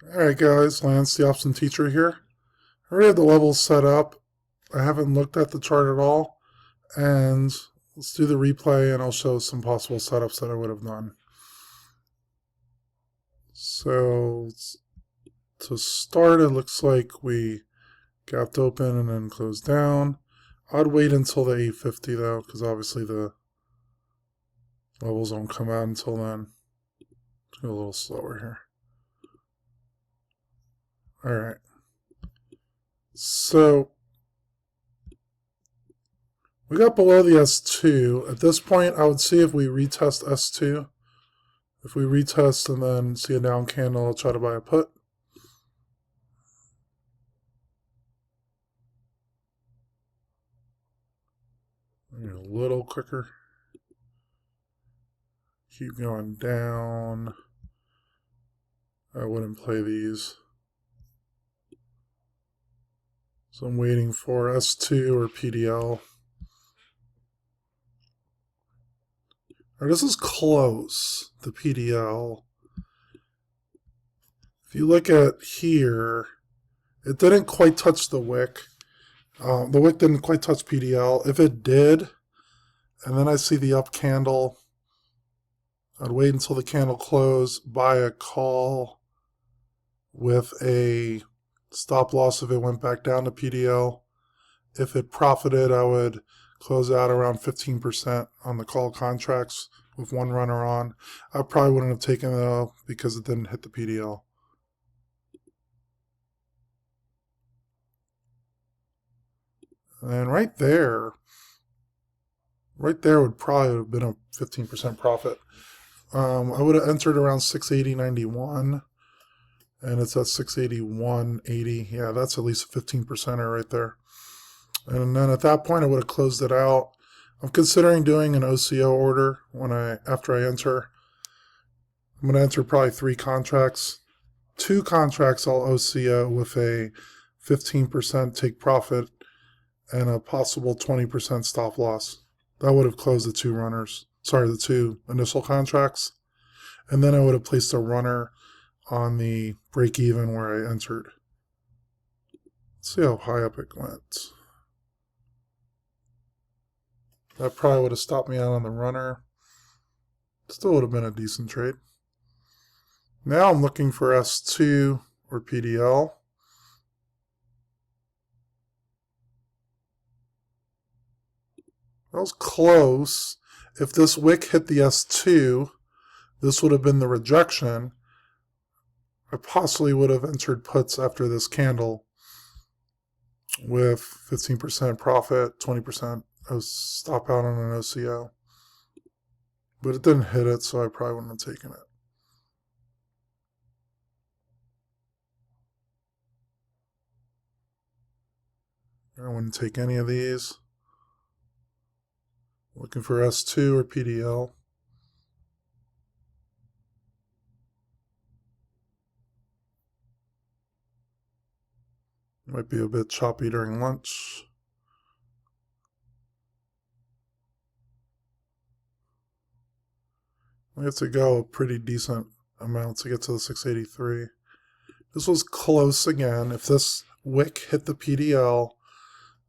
Alright guys, Lance the option teacher here. I already have the levels set up. I haven't looked at the chart at all. And let's do the replay and I'll show some possible setups that I would have done. So to start, it looks like we gapped open and then closed down. I'd wait until the 850 though, because obviously the levels won't come out until then. Let's go a little slower here. Alright. So we got below the S2. At this point, I would see if we retest S2. If we retest and then see a down candle, I'll try to buy a put. A little quicker. Keep going down. I wouldn't play these. So I'm waiting for S2 or PDL. Right, this is close, the PDL. If you look at here, it didn't quite touch the wick. The wick didn't quite touch PDL. If it did, and then I see the up candle, I'd wait until the candle closed, buy a call with a stop loss if it went back down to PDL. If it profited, I would close out around 15% on the call contracts with one runner on. I probably wouldn't have taken it though because it didn't hit the PDL. And right there would probably have been a 15% profit. I would have entered around 680.91, and it's at 681.80. Yeah, that's at least a 15%er right there. And then at that point, I would have closed it out. I'm considering doing an OCO order after I enter. I'm going to enter probably 3 contracts. 2 contracts I'll OCO with a 15% take profit and a possible 20% stop loss. That would have closed the 2 runners. Sorry, the 2 initial contracts. And then I would have placed a runner on the break even where I entered. Let's see how high up it went. That probably would have stopped me out on the runner. Still would have been a decent trade. Now I'm looking for S2 or PDL. That was close. If this wick hit the S2, this would have been the rejection. I possibly would have entered puts after this candle with 15% profit, 20% stop out on an OCO. But it didn't hit it, so I probably wouldn't have taken it. I wouldn't take any of these. Looking for S2 or PDL. Might be a bit choppy during lunch. We have to go a pretty decent amount to get to the 683. This was close again. If this wick hit the PDL,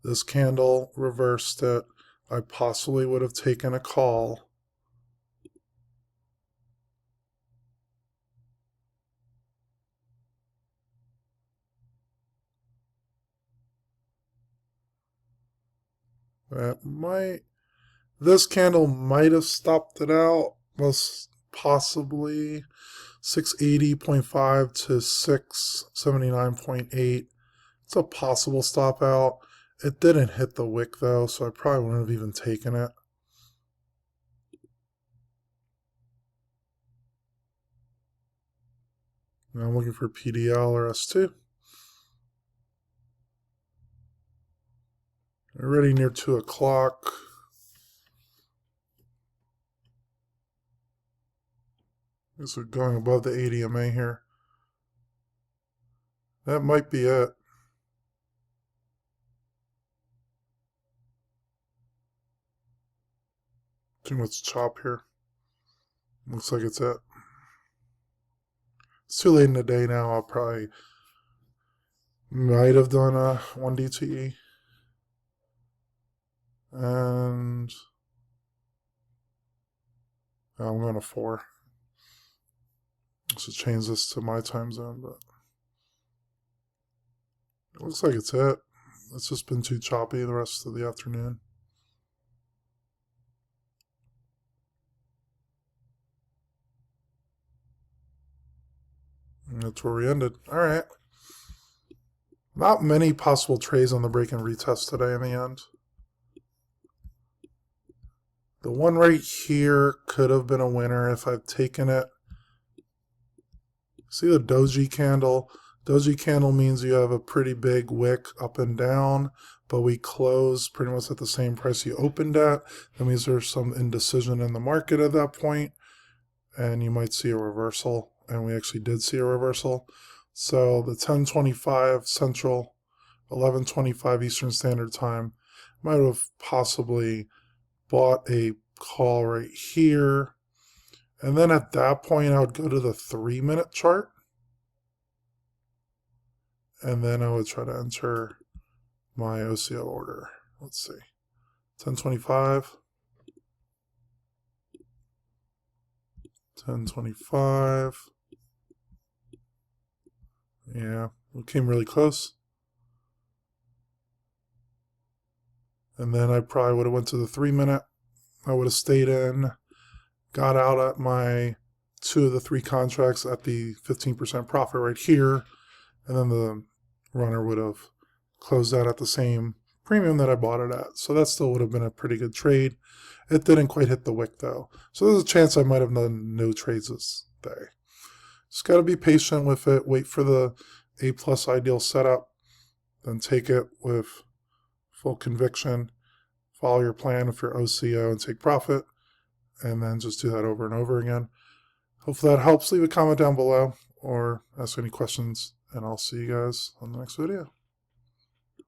this candle reversed it, I possibly would have taken a call. This candle might have stopped it out, most possibly 680.5 to 679.8. It's a possible stop out. It didn't hit the wick though, so I probably wouldn't have even taken it. Now I'm looking for PDL or S2. We're already near 2 o'clock. Guess we're going above the 80 MA here. That might be it. Too much chop here. Looks like it's it. It's too late in the day now. I'll probably might have done a 1 DTE. And I'm going to 4. Let's just change this to my time zone, but it looks like it's it. It's just been too choppy the rest of the afternoon. And that's where we ended. All right. Not many possible trades on the break and retest today in the end. The one right here could have been a winner if I'd taken it. See the doji candle? Doji candle means you have a pretty big wick up and down, but we close pretty much at the same price you opened at. That means there's some indecision in the market at that point, and you might see a reversal, and we actually did see a reversal. So the 10:25 Central, 11:25 Eastern Standard Time, might have possibly bought a call right here. And then at that point, I would go to the 3-minute chart. And then I would try to enter my OCO order. Let's see. 10:25. 10:25. Yeah, we came really close. And then I probably would have went to the 3-minute. I would have stayed in, got out at my 2 of the 3 contracts at the 15% profit right here, and then the runner would have closed out at the same premium that I bought it at. So that still would have been a pretty good trade. It didn't quite hit the wick though. So there's a chance I might have done no trades this day. Just got to be patient with it, wait for the A+ ideal setup, then take it with full conviction, follow your plan with your OCO and take profit, and then just do that over and over again. Hopefully that helps. Leave a comment down below or ask any questions, and I'll see you guys on the next video.